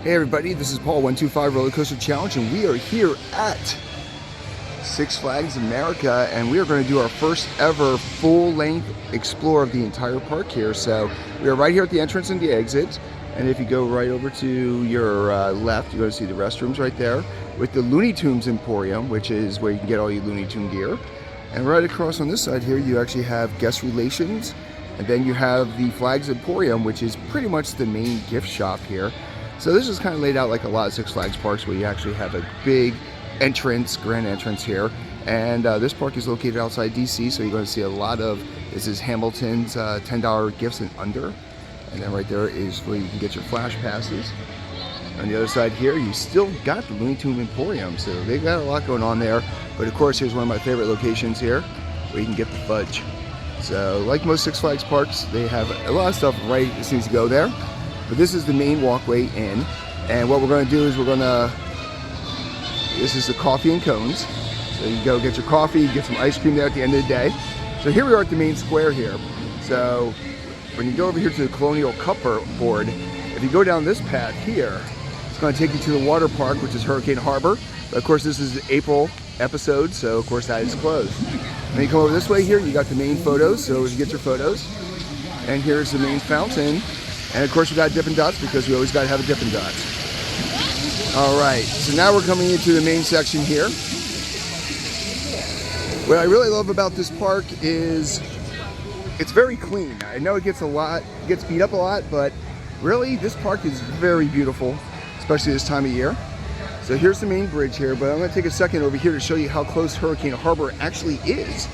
Hey everybody, this is Paul 125 Roller Coaster Challenge, and we are here at Six Flags America, and we are going to do our first ever full-length explore of the entire park here. So we are right here at the entrance and the exit, and if you go right over to your left, you're going to see the restrooms right there with the Looney Tunes Emporium, which is where you can get all your Looney Tune gear. And right across on this side here, you actually have guest relations, and then you have the Flags Emporium, which is pretty much the main gift shop here. So this is kind of laid out like a lot of Six Flags parks, where you actually have a big entrance, grand entrance here. And this park is located outside DC, so you're going to see a lot of, this is Hamilton's $10 gifts and under. And then right there is where you can get your flash passes. On the other side here, you still got the Looney Tune Emporium, so they've got a lot going on there. But of course, here's one of my favorite locations here, where you can get the fudge. So like most Six Flags parks, they have a lot of stuff right as soon as you go there. But this is the main walkway in, and what we're going to do is this is the coffee and cones. So you go get your coffee, get some ice cream there at the end of the day. So here we are at the main square here. So when you go over here to the Colonial Cupboard, if you go down this path here, it's going to take you to the water park, which is Hurricane Harbor. But of course, this is the April episode, so of course that is closed. When you come over this way here, you got the main photos, so you get your photos. And here's the main fountain. And of course we got Dippin' Dots, because we always got to have a Dippin' Dots. Alright, so now we're coming into the main section here. What I really love about this park is it's very clean. I know it gets beat up a lot, but really this park is very beautiful, especially this time of year. So here's the main bridge here, but I'm going to take a second over here to show you how close Hurricane Harbor actually is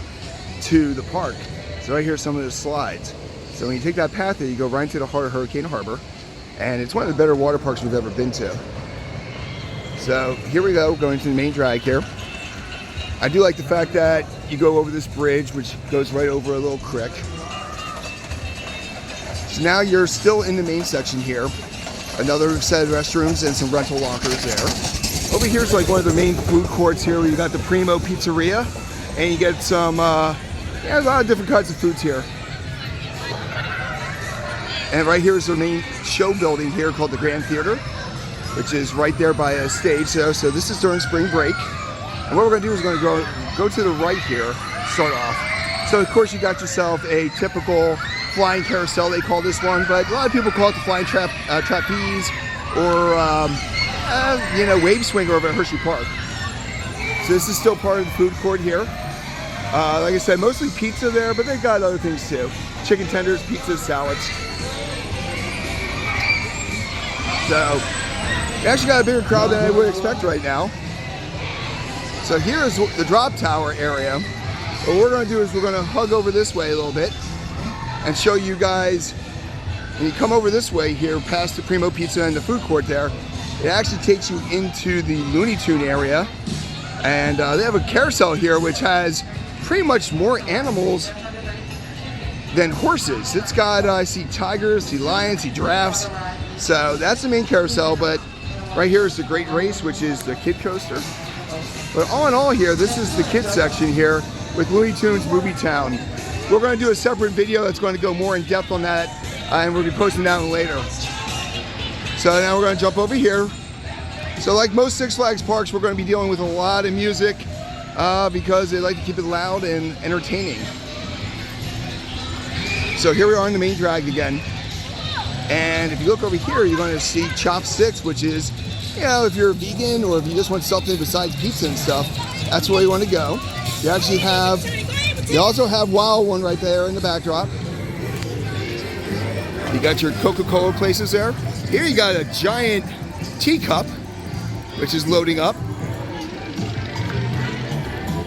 to the park. So right here are some of the slides. So when you take that path there, you go right into the heart of Hurricane Harbor, and it's one of the better water parks we've ever been to. So here we go, going to the main drag here. I do like the fact that you go over this bridge, which goes right over a little creek. So now you're still in the main section here. Another set of restrooms and some rental lockers there. Over here is like one of the main food courts here, where you got the Primo Pizzeria, and you get some, a lot of different kinds of foods here. And right here is the main show building here called the Grand Theater, which is right there by a stage. So this is during spring break. And what we're going to do is we're going to go to the right here, start off. So of course you got yourself a typical flying carousel, they call this one, but a lot of people call it the flying trapeze, or wave swinger over at Hershey Park. So this is still part of the food court here. Like I said, mostly pizza there, but they've got other things too. Chicken tenders, pizzas, salads. So we actually got a bigger crowd than I would expect right now. So here is the drop tower area. What we're going to do is we're going to hug over this way a little bit and show you guys. When you come over this way here, past the Primo Pizza and the food court there, it actually takes you into the Looney Tune area. And they have a carousel here which has pretty much more animals than horses. It's got, I see tigers, see lions, see giraffes. So that's the main carousel, but right here is the Great Race, which is the kid coaster. But all in all here, this is the kids section here with Looney Tunes Movie Town. We're going to do a separate video that's going to go more in depth on that, and we'll be posting that one later. So now we're going to jump over here. So like most Six Flags parks, we're going to be dealing with a lot of music because they like to keep it loud and entertaining. So here we are in the main drag again. And if you look over here, you're going to see Chopsticks, which is, if you're a vegan or if you just want something besides pizza and stuff, that's where you want to go. You also have Wild One right there in the backdrop. You got your Coca-Cola places there. Here you got a giant teacup, which is loading up.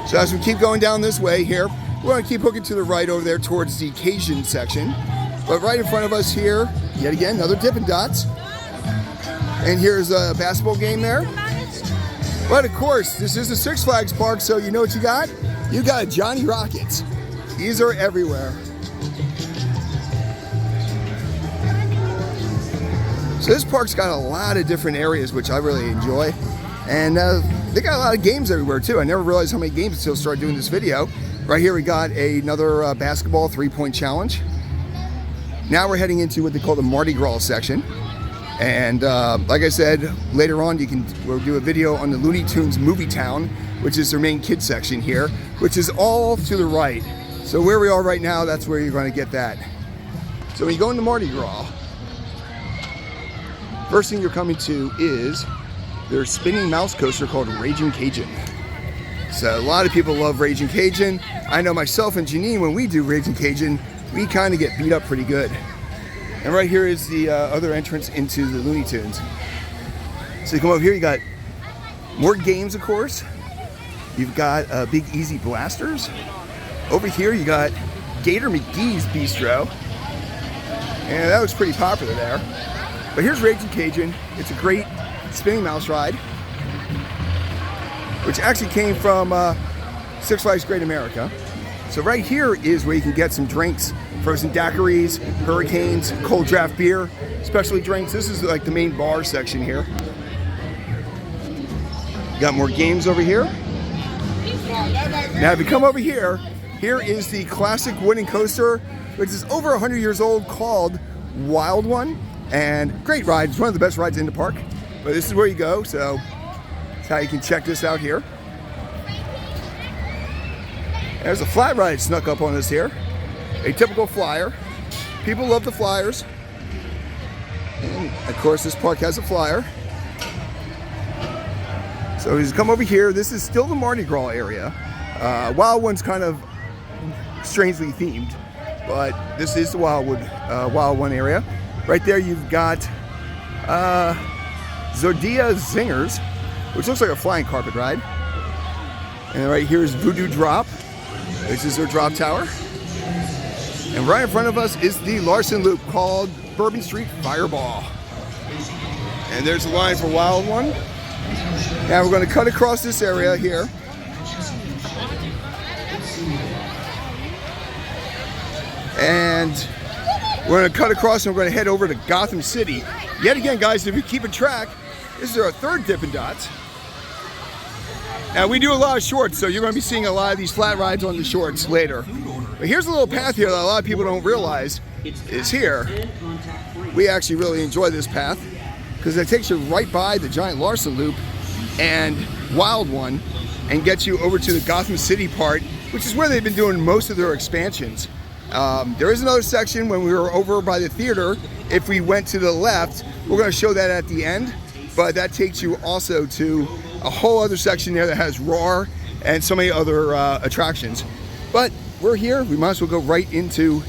So as we keep going down this way here, we're going to keep hooking to the right over there towards the Cajun section. But right in front of us here, yet again, another Dippin' Dots. And here's a basketball game there. But of course, this is the Six Flags park, so you know what you got? You got Johnny Rockets. These are everywhere. So this park's got a lot of different areas, which I really enjoy. And they got a lot of games everywhere too. I never realized how many games until I started doing this video. Right here we got another basketball 3-point challenge. Now we're heading into what they call the Mardi Gras section. And like I said, later on we'll do a video on the Looney Tunes Movie Town, which is their main kids section here, which is all to the right. So where we are right now, that's where you're going to get that. So when you go into Mardi Gras, first thing you're coming to is their spinning mouse coaster called Ragin Cajun. So a lot of people love Ragin Cajun. I know myself and Janine, when we do Ragin Cajun, we kind of get beat up pretty good. And right here is the other entrance into the Looney Tunes. So you come over here, you got more games, of course. You've got Big Easy Blasters. Over here, you got Gator McGee's Bistro. And that was pretty popular there. But here's Ragin Cajun. It's a great spinning mouse ride, which actually came from Six Flags Great America. So right here is where you can get some drinks. Frozen daiquiris, hurricanes, cold draft beer, specialty drinks. This is like the main bar section here. Got more games over here. Now if you come over here, here is the classic wooden coaster, which is over 100 years old, called Wild One. And great ride, it's one of the best rides in the park. But this is where you go, so that's how you can check this out here. There's a flat ride snuck up on us here. A typical flyer. People love the flyers. And of course, this park has a flyer. So as you come over here, this is still the Mardi Gras area. Wild One's kind of strangely themed, but this is the Wild One area. Right there, you've got Zordia Zingers, which looks like a flying carpet ride. And right here is Voodoo Drop. This is their drop tower. And right in front of us is the Larson Loop called Bourbon Street Fireball. And there's the line for Wild One. Now we're going to cut across this area here. And we're going to cut across and we're going to head over to Gotham City. Yet again, guys, if you're keeping track, this is our third Dippin' Dots. Now we do a lot of shorts, so you're going to be seeing a lot of these flat rides on the shorts later. But here's a little path here that a lot of people don't realize is here. We actually really enjoy this path because it takes you right by the giant Larson Loop and Wild One and gets you over to the Gotham City part, which is where they've been doing most of their expansions. There is another section when we were over by the theater. If we went to the left, we're going to show that at the end, but that takes you also to a whole other section there that has Roar and so many other attractions. But we're here, we might as well go right into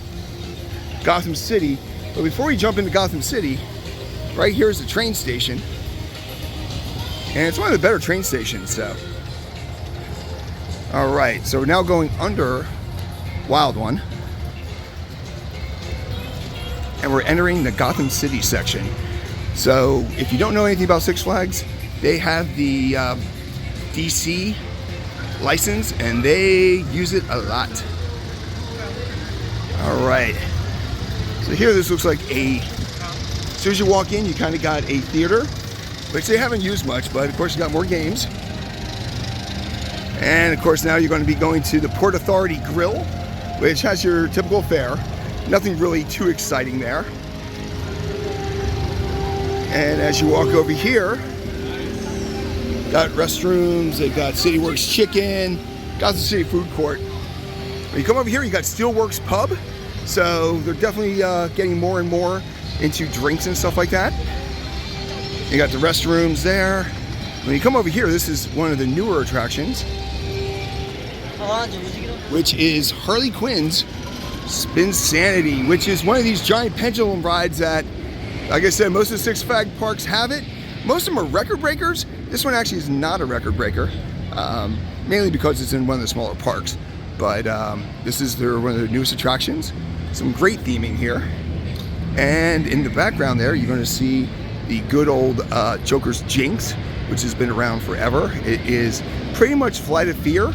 Gotham City. But before we jump into Gotham City, right here is the train station. And it's one of the better train stations, so. All right, so we're now going under Wild One. And we're entering the Gotham City section. So if you don't know anything about Six Flags, they have the DC license and they use it a lot. All right, so here this looks like as soon as you walk in, you kind of got a theater, which they haven't used much, but of course you got more games. And of course now you're going to be going to the Port Authority Grill, which has your typical fare. Nothing really too exciting there. And as you walk over here, got restrooms, they've got CityWorks Chicken, Gotham City Food Court. When you come over here, you got Steelworks Pub. So they're definitely getting more and more into drinks and stuff like that. You got the restrooms there. When you come over here, this is one of the newer attractions, which is Harley Quinn's Spinsanity, which is one of these giant pendulum rides that, like I said, most of the Six Flags parks have it. Most of them are record breakers. This one actually is not a record breaker, mainly because it's in one of the smaller parks. But this is one of the newest attractions. Some great theming here. And in the background there, you're going to see the good old Joker's Jinx, which has been around forever. It is pretty much Flight of Fear,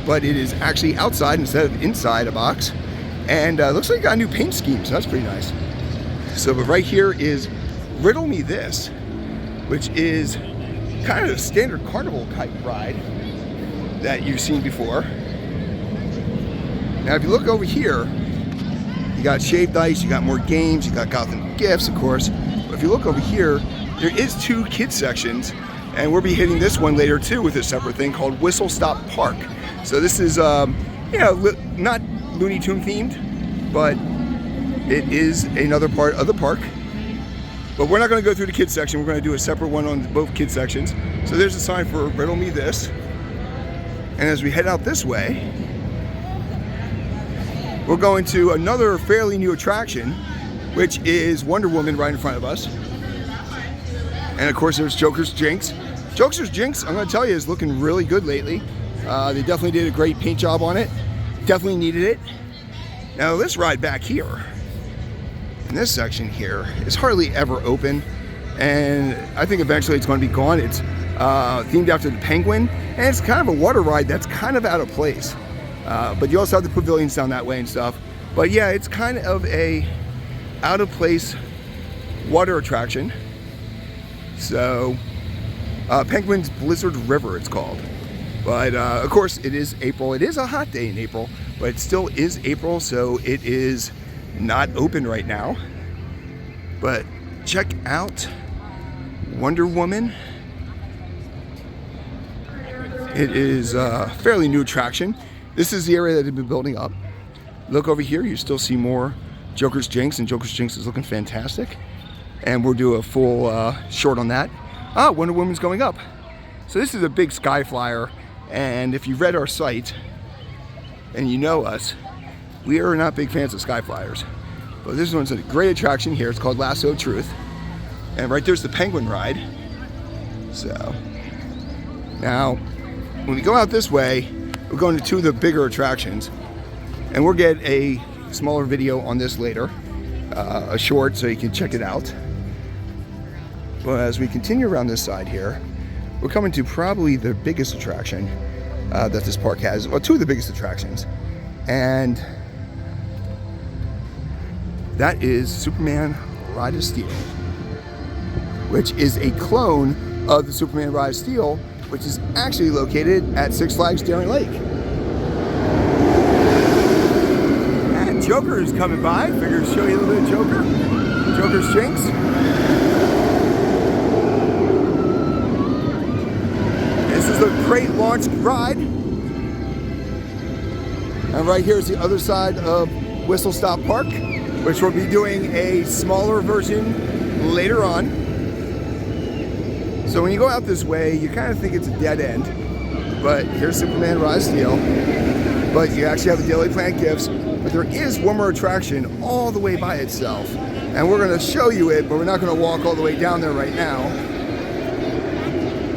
but it is actually outside instead of inside a box. And looks like it got a new paint scheme, so that's pretty nice. So, but right here is Riddle Me This, which is kind of a standard carnival type ride that you've seen before. Now, if you look over here, you got shaved ice, you got more games, you got Gotham Gifts, of course. But if you look over here, there is 2 kids sections, and we'll be hitting this one later too with a separate thing called Whistle Stop Park. So this is, you know, not Looney Tune themed, but it is another part of the park. But we're not going to go through the kids section. We're going to do a separate one on both kids sections. So there's a sign for Riddle Me This. And as we head out this way, we're going to another fairly new attraction, which is Wonder Woman right in front of us. And of course there's Joker's Jinx. Joker's Jinx, I'm going to tell you, is looking really good lately. They definitely did a great paint job on it. Definitely needed it. Now this ride back here, in this section here, is hardly ever open. And I think eventually it's going to be gone. It's themed after the Penguin. And it's kind of a water ride that's kind of out of place. But you also have the pavilions down that way and stuff. But yeah, it's kind of a out of place water attraction. So Penguin's Blizzard River it's called. But of course it is April. It is a hot day in April, but it still is April, so it is not open right now. But check out Wonder Woman. It is a fairly new attraction. This is the area that they've been building up. Look over here, you still see more Joker's Jinx, and Joker's Jinx is looking fantastic. And we'll do a full short on that. Ah, Wonder Woman's going up. So this is a big sky flyer, and if you've read our site, and you know us, we are not big fans of sky flyers. But this one's a great attraction here. It's called Lasso Truth. And right there's the Penguin ride. So, now, when we go out this way, we're going to 2 of the bigger attractions. And we'll get a smaller video on this later, a short, so you can check it out. But as we continue around this side here, we're coming to probably the biggest attraction that this park has. Well, 2 of the biggest attractions. And that is Superman Ride of Steel, which is a clone of the Superman Ride of Steel, which is actually located at Six Flags Daring Lake. And Joker is coming by. Figured to show you a little bit of Joker. Joker's Jinx. This is a great launch ride. And right here is the other side of Whistle Stop Park, which we'll be doing a smaller version later on. So when you go out this way, you kind of think it's a dead end, but here's Superman Rise Steel. But you actually have the Daily Planet gifts, but there is one more attraction all the way by itself. And we're gonna show you it, but we're not gonna walk all the way down there right now.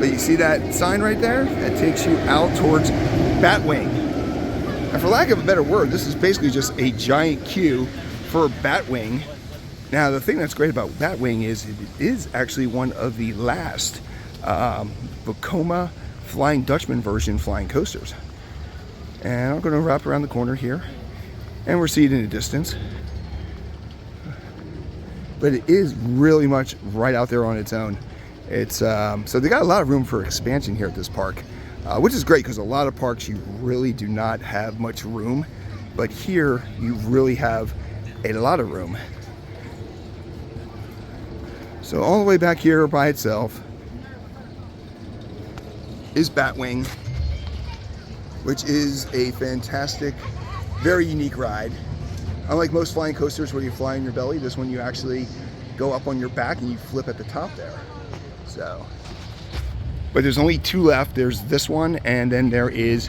But you see that sign right there? That takes you out towards Batwing. And for lack of a better word, this is basically just a giant queue for Batwing. Now the thing that's great about Batwing is it is actually one of the last Vekoma Flying Dutchman version flying coasters. And I'm going to wrap around the corner here, and we're seeing it in the distance. But it is really much right out there on its own. It's so they got a lot of room for expansion here at this park, which is great because a lot of parks you really do not have much room, but here you really have a lot of room. So all the way back here by itself is Batwing, which is a fantastic, very unique ride. Unlike most flying coasters where you fly on your belly, this one you actually go up on your back and you flip at the top there. So, but there's only 2 left. There's this one, and then there is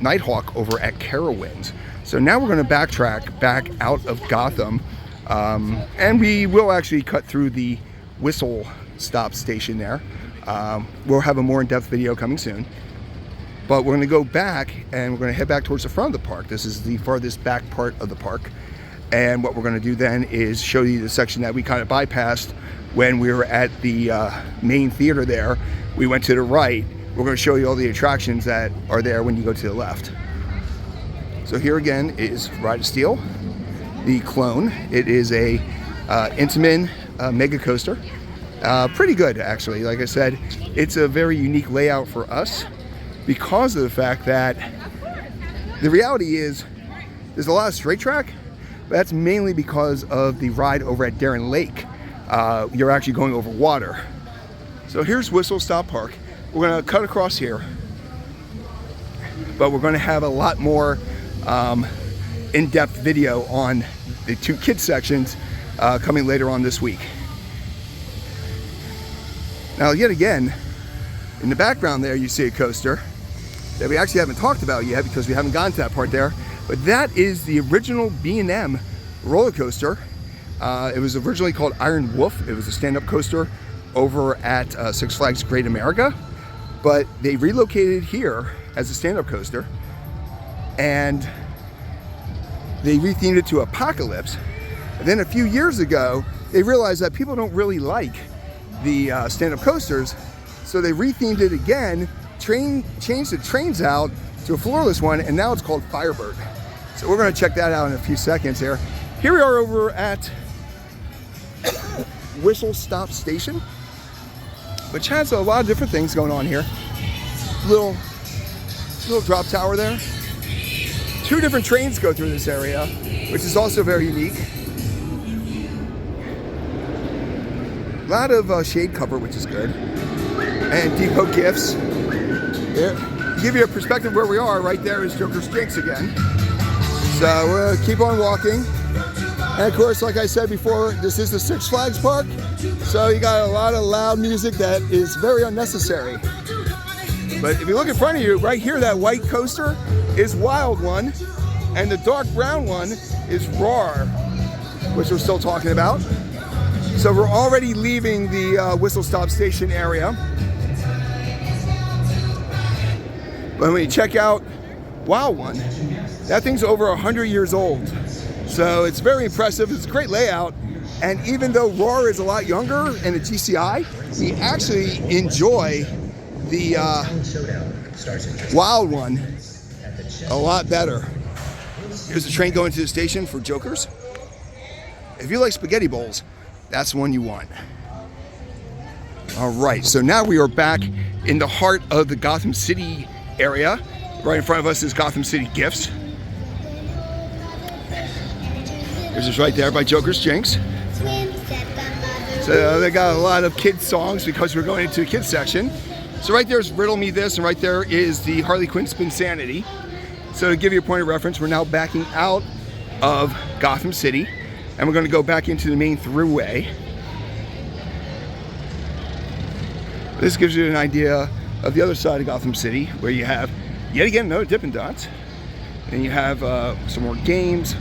Nighthawk over at Carowinds. So now we're going to backtrack back out of Gotham, and we will actually cut through the Whistle Stop station there. We'll have a more in-depth video coming soon. But we're going to go back, and we're going to head back towards the front of the park. This is the farthest back part of the park. And what we're going to do then is show you the section that we kind of bypassed when we were at the main theater there. We went to the right. We're going to show you all the attractions that are there when you go to the left. So here again is Ride of Steel, the clone. It is a Intamin mega coaster. Pretty good, actually. Like I said, it's a very unique layout for us because of the fact that the reality is there's a lot of straight track, but that's mainly because of the ride over at Daring Lake. you're actually going over water. So here's Whistle Stop Park. We're going to cut across here, but we're going to have a lot more in-depth video on the 2 kids sections coming later on this week. Now, yet again, in the background there, you see a coaster that we actually haven't talked about yet because we haven't gotten to that part there. But that is the original B&M roller coaster. It was originally called Iron Wolf. It was a stand-up coaster over at Six Flags Great America. But they relocated here as a stand-up coaster, and they rethemed it to Apocalypse. And then a few years ago, they realized that people don't really like the stand-up coasters, so they rethemed it again, changed the trains out to a floorless one, and now it's called Firebird. So we're going to check that out in a few seconds here. Here we are over at Whistle Stop Station, which has a lot of different things going on here. Little drop tower there. 2 different trains go through this area, which is also very unique. A lot of shade cover, which is good. And depot gifts. Here, to give you a perspective where we are, right there is Joker's Jinx again. So we'll keep on walking. And of course, like I said before, this is the Six Flags Park. So you got a lot of loud music that is very unnecessary. But if you look in front of you, right here, that white coaster is Wild One. And the dark brown one is Roar, which we're still talking about. So we're already leaving the Whistle Stop Station area. But when you check out Wild One, that thing's over 100 years old. So it's very impressive. It's a great layout. And even though Roar is a lot younger in the GCI, we actually enjoy the Wild One a lot better. Here's the train going to the station for Jokers. If you like spaghetti bowls, that's the one you want. All right, so now we are back in the heart of the Gotham City area. Right in front of us is Gotham City Gifts. There's just right there by Joker's Jinx. So they got a lot of kids songs because we're going into the kids section. So right there's Riddle Me This, and right there is the Harley Quinn Spinsanity. So to give you a point of reference, we're now backing out of Gotham City, and we're going to go back into the main throughway. This gives you an idea of the other side of Gotham City, where you have, yet again, another Dippin' Dots. And you have some more games.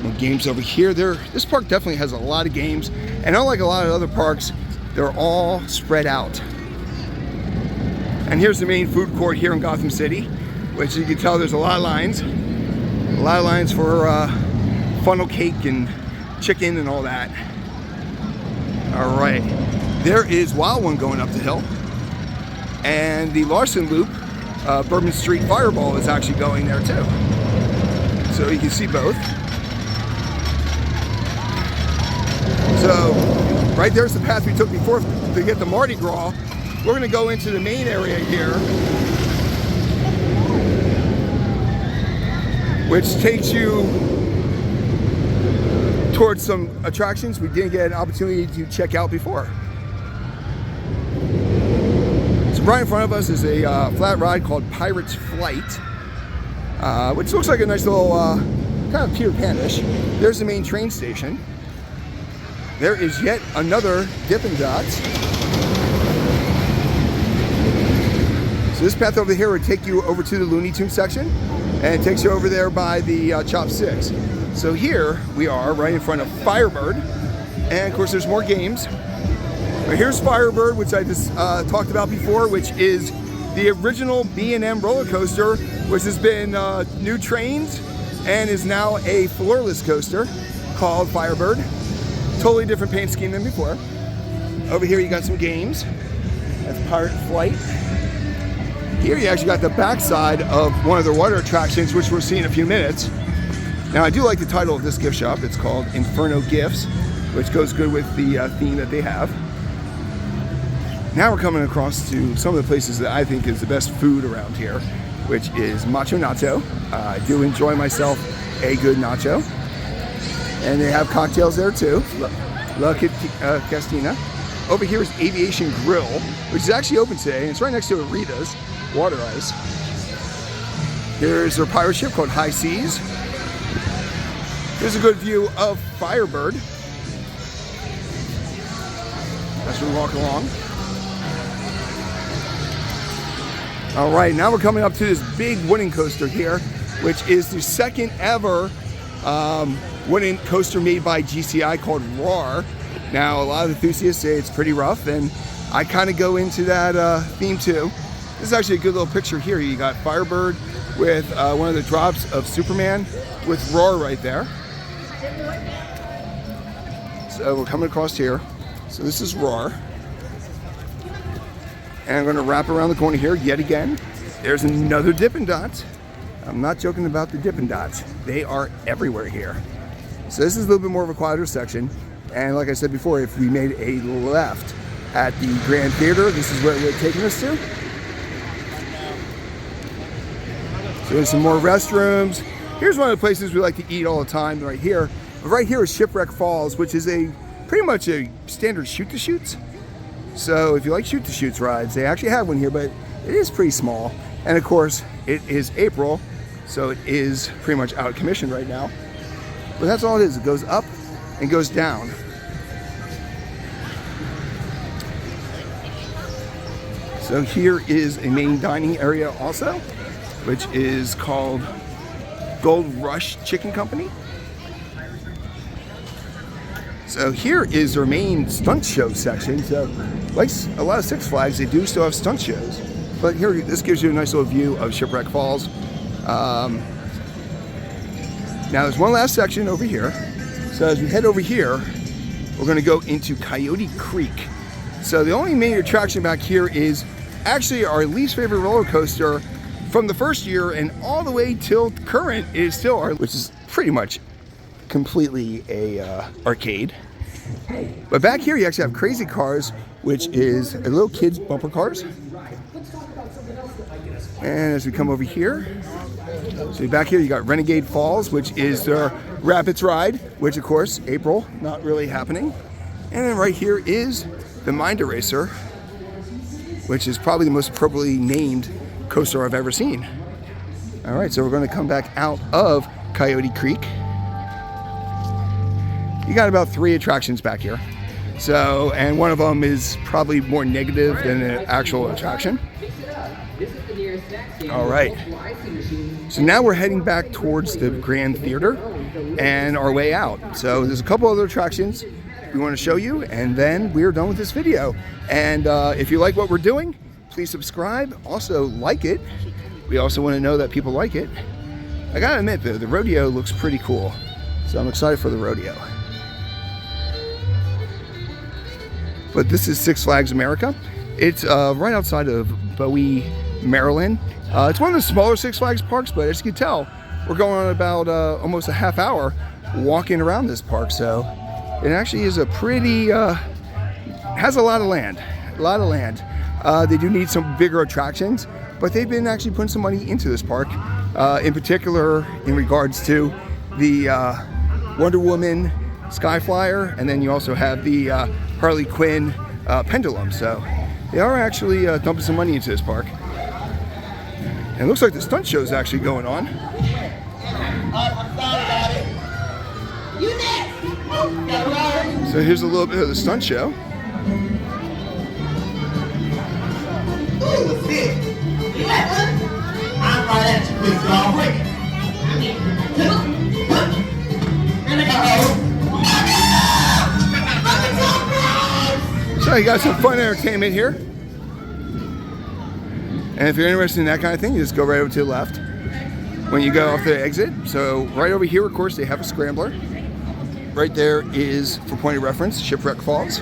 More games over here. This park definitely has a lot of games, and unlike a lot of other parks, they're all spread out. And here's the main food court here in Gotham City, which you can tell there's a lot of lines. A lot of lines for funnel cake and chicken and all that. All right, there is Wild One going up the hill, and the Larson Loop, Bourbon Street Fireball is actually going there too. So you can see both. So right there's the path we took before to get to Mardi Gras. We're going to go into the main area here, which takes you towards some attractions we didn't get an opportunity to check out before. So right in front of us is a flat ride called Pirate's Flight, which looks like a nice little kind of Peter Pan-ish. There's the main train station. There is yet another Dippin' Dots. So this path over here would take you over to the Looney Tune section, and it takes you over there by the Chop 6. So here we are right in front of Firebird, and of course there's more games. But here's Firebird, which I just talked about before, which is the original B&M roller coaster, which has been new trains and is now a floorless coaster called Firebird. Totally different paint scheme than before. Over here you got some games. That's Pirate Flight. Here you actually got the backside of one of their water attractions, which we'll see in a few minutes. Now I do like the title of this gift shop. It's called Inferno Gifts, which goes good with the theme that they have. Now we're coming across to some of the places that I think is the best food around here, which is Macho Nacho. I do enjoy myself a good nacho. And they have cocktails there too. La Castina. Over here is Aviation Grill, which is actually open today. And it's right next to Rita's Water Ice. Here's their pirate ship called High Seas. Here's a good view of Firebird as we walk along. All right, now we're coming up to this big wooden coaster here, which is the second ever wooden coaster made by GCI called Roar. Now, a lot of enthusiasts say it's pretty rough, and I kind of go into that theme too. This is actually a good little picture here. You got Firebird with one of the drops of Superman with Roar right there. So we're coming across here. So this is Roar. And I'm going to wrap around the corner here yet again. There's another Dippin' Dots. I'm not joking about the Dippin' Dots. They are everywhere here. So this is a little bit more of a quieter section. And like I said before, if we made a left at the Grand Theater, this is where it would have taken us to. So there's some more restrooms. Here's one of the places we like to eat all the time right here. But right here is Shipwreck Falls, which is pretty much a standard shoot-to-shoots. So if you like shoot-to-shoots rides, they actually have one here, but it is pretty small. And of course, it is April, so it is pretty much out of commission right now. But that's all it is. It goes up and goes down. So here is a main dining area also, which is called Gold Rush Chicken Company. So here is their main stunt show section. So like a lot of Six Flags, they do still have stunt shows. But here, this gives you a nice little view of Shipwreck Falls. Now there's one last section over here. So as we head over here, we're gonna go into Coyote Creek. So the only main attraction back here is actually our least favorite roller coaster from the first year and all the way till current is still our, which is pretty much completely a arcade. But back here you actually have Crazy Cars, which is a little kids bumper cars. And as we come over here, so back here you got Renegade Falls, which is their Rapids ride, which of course April not really happening. And then right here is the Mind Eraser, which is probably the most appropriately named coaster I've ever seen. All right, so we're going to come back out of Coyote Creek. You got about 3 attractions back here. So, and one of them is probably more negative than an actual attraction. All right. So now we're heading back towards the Grand Theater and our way out. So there's a couple other attractions we want to show you, and then we're done with this video. And if you like what we're doing, please subscribe. Also like it. We also want to know that people like it. I gotta admit though, the rodeo looks pretty cool. So I'm excited for the rodeo. But this is Six Flags America. It's right outside of Bowie, Maryland. It's one of the smaller Six Flags parks, but as you can tell, we're going on about almost a half hour walking around this park. So it actually is a pretty, has a lot of land, They do need some bigger attractions, but they've been actually putting some money into this park, in particular in regards to the Wonder Woman Skyflyer, and then you also have the Harley Quinn pendulum. So they are actually dumping some money into this park. And it looks like the stunt show is actually going on. So here's a little bit of the stunt show. So you got some fun entertainment here. And if you're interested in that kind of thing, you just go right over to the left when you go off the exit. So right over here, of course, they have a scrambler. Right there is, for point of reference, Shipwreck Falls.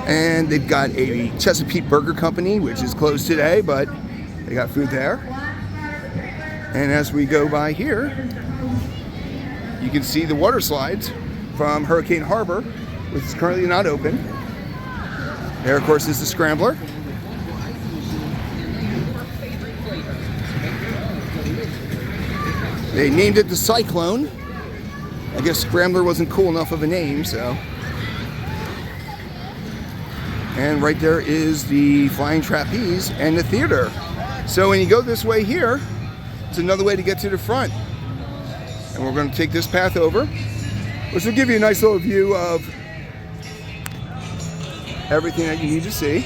And they've got a Chesapeake Burger Company, which is closed today, but they got food there. And as we go by here, you can see the water slides from Hurricane Harbor, which is currently not open. There, of course, is the scrambler. They named it the Cyclone. I guess Scrambler wasn't cool enough of a name, so. And right there is the Flying Trapeze and the theater. So when you go this way here, it's another way to get to the front. And we're going to take this path over, which will give you a nice little view of everything that you need to see.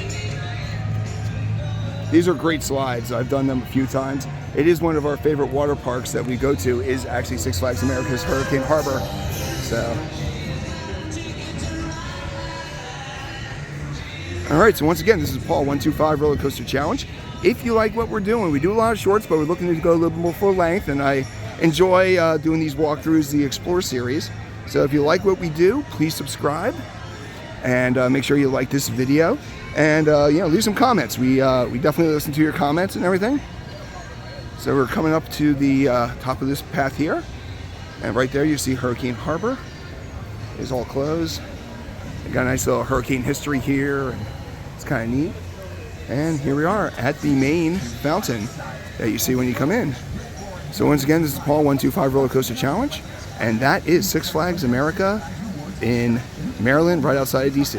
These are great slides. I've done them a few times. It is one of our favorite water parks that we go to, is actually Six Flags America's Hurricane Harbor. So. All right, so once again, this is Paul, 125 Roller Coaster Challenge. If you like what we're doing, we do a lot of shorts, but we're looking to go a little bit more full length, and I enjoy doing these walkthroughs, the Explore series. So if you like what we do, please subscribe, and make sure you like this video, and you know, leave some comments. We definitely listen to your comments and everything. So we're coming up to the top of this path here, and right there you see Hurricane Harbor is all closed. We got a nice little hurricane history here, and it's kind of neat. And here we are at the main fountain that you see when you come in. So once again, this is Paul, 125 Roller Coaster Challenge, and that is Six Flags America in Maryland, right outside of DC.